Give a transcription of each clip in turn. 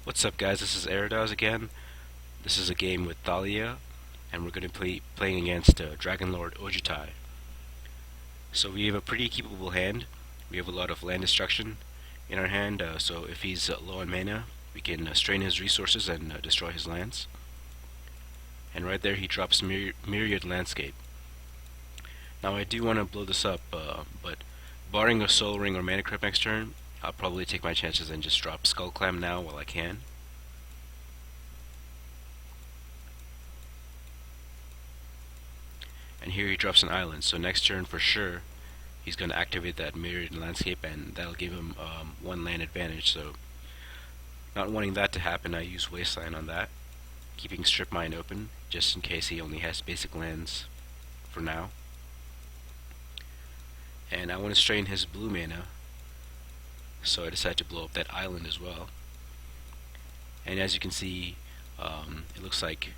What's up, guys? This is Aerodozz again. This is a game with Thalia, and we're going to be playing against Dragonlord Ojutai. So we have a pretty capable hand. We have a lot of land destruction in our hand, so if he's low on mana, we can strain his resources and destroy his lands. And right there he drops Myriad Landscape. Now I do want to blow this up, but barring a Soul Ring or Mana Crypt next turn, I'll probably take my chances and just drop Skull Clam now while I can. And here he drops an island, so next turn for sure he's going to activate that Myriad Landscape, and that'll give him one land advantage. So not wanting that to happen, I use Wasteland on that, keeping Strip Mine open just in case he only has basic lands for now. And I want to strain his blue mana, so I decided to blow up that island as well. And as you can see, it looks like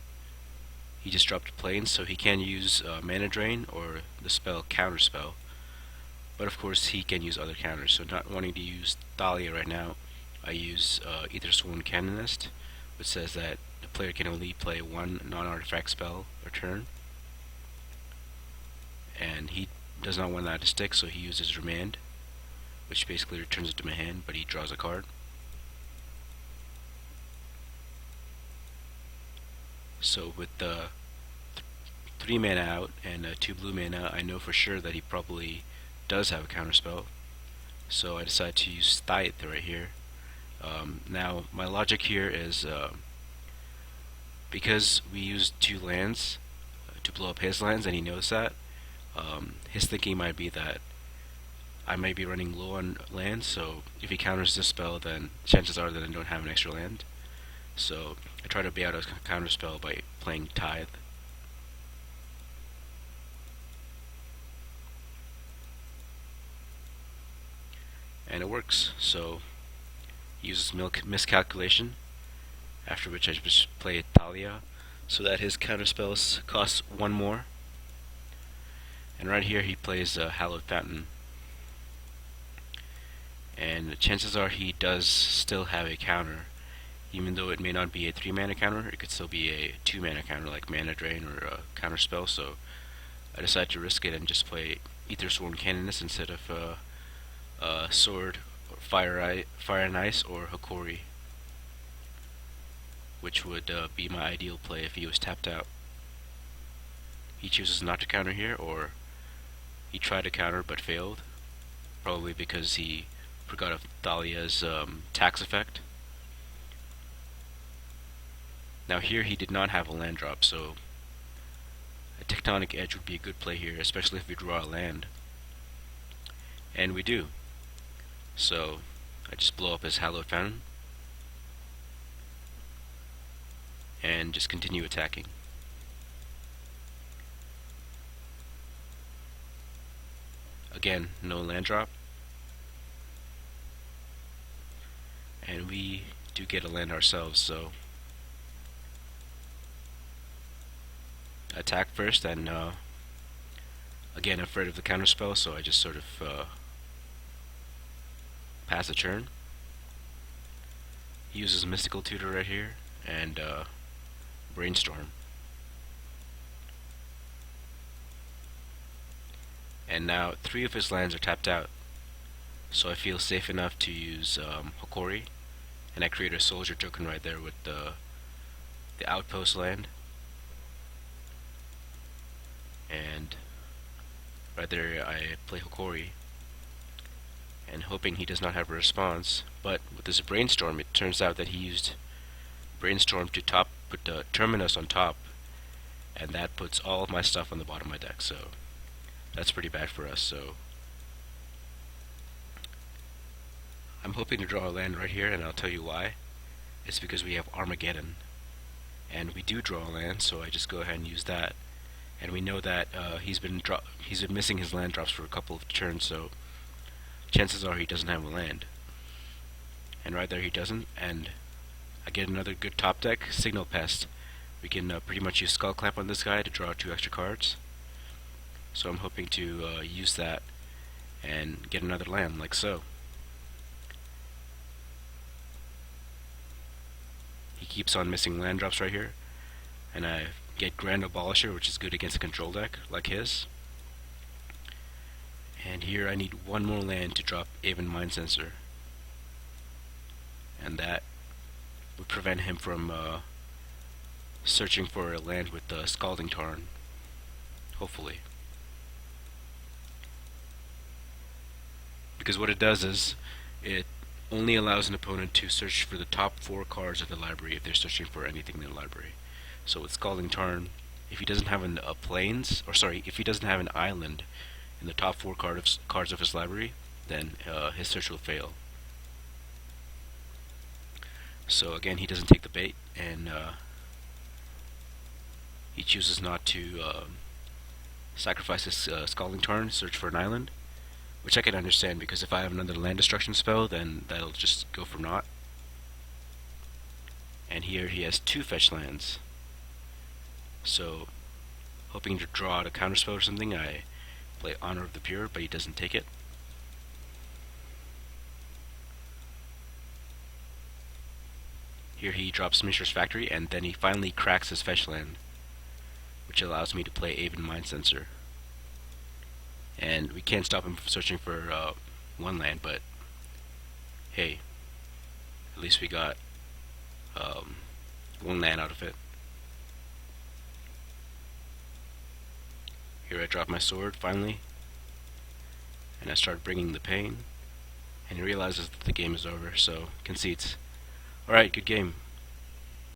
he just dropped Plains, so he can use Mana Drain or the spell Counterspell. But of course he can use other counters, so not wanting to use Thalia right now, I use Aethersworn Canonist, which says that the player can only play one non-artifact spell a turn. And he does not want that to stick, so he uses Remand, which basically returns it to my hand, but he draws a card. So with the 3 mana out and 2 blue mana, I know for sure that he probably does have a counterspell. So I decide to use Thalia right here. Now my logic here is because we used 2 lands to blow up his lands, and he knows that, his thinking might be that I might be running low on land, so if he counters this spell, then chances are that I don't have an extra land. So I try to bait out a counterspell by playing Tithe. And it works, so he uses Miscalculation, after which I just play Thalia, so that his counterspells cost 1 more. And right here he plays Hallowed Fountain. And chances are he does still have a counter. Even though it may not be a 3 mana counter, it could still be a 2 mana counter like Mana Drain or a counter spell, so I decided to risk it and just play Aethersworn Canonist instead of Sword, or Fire and Ice, or Hokori, which would be my ideal play if he was tapped out. He chooses not to counter here, or he tried to counter but failed, probably because he forgot of Thalia's tax effect. Now here he did not have a land drop, so a Tectonic Edge would be a good play here, especially if we draw a land. And we do. So I just blow up his Hallowed Fountain and just continue attacking. Again, no land drop. And we do get a land ourselves, so attack first, and again afraid of the counterspell, so I just sort of pass a turn. He uses Mystical Tutor right here, and Brainstorm. And now 3 of his lands are tapped out, so I feel safe enough to use Hokori, and I create a soldier token right there with the outpost land. And right there I play Hokori, and hoping he does not have a response. But with this Brainstorm, it turns out that he used Brainstorm to put the Terminus on top, and that puts all of my stuff on the bottom of my deck, so that's pretty bad for us. So I'm hoping to draw a land right here, and I'll tell you why. It's because we have Armageddon, and we do draw a land, so I just go ahead and use that. And we know that he's been missing his land drops for a couple of turns, so chances are he doesn't have a land. And right there he doesn't, and I get another good top deck, Signal Pest. We can pretty much use Skull Clamp on this guy to draw 2 extra cards. So I'm hoping to use that and get another land, like so. keeps on missing land drops right here. And I get Grand Abolisher, which is good against a control deck like his. And here I need one more land to drop Aven Mind Sensor. And that would prevent him from searching for a land with the Scalding Tarn. Hopefully. Because what it does is, it only allows an opponent to search for the top 4 cards of the library if they're searching for anything in the library. So with Scalding Tarn, if he doesn't have if he doesn't have an island in the top 4 cards of his library, then his search will fail. So again, he doesn't take the bait, and he chooses not to sacrifice his Scalding Tarn, search for an island, which I can understand, because if I have another land destruction spell, then that'll just go for naught. And here he has 2 fetch lands. So, hoping to draw out a counterspell or something, I play Honor of the Pure, but he doesn't take it. Here he drops Mishra's Factory, and then he finally cracks his fetch land, which allows me to play Aven Mind Sensor. And we can't stop him from searching for one land, but hey, at least we got one land out of it. Here I drop my sword, finally, and I start bringing the pain, and he realizes that the game is over, so concedes. Alright, good game.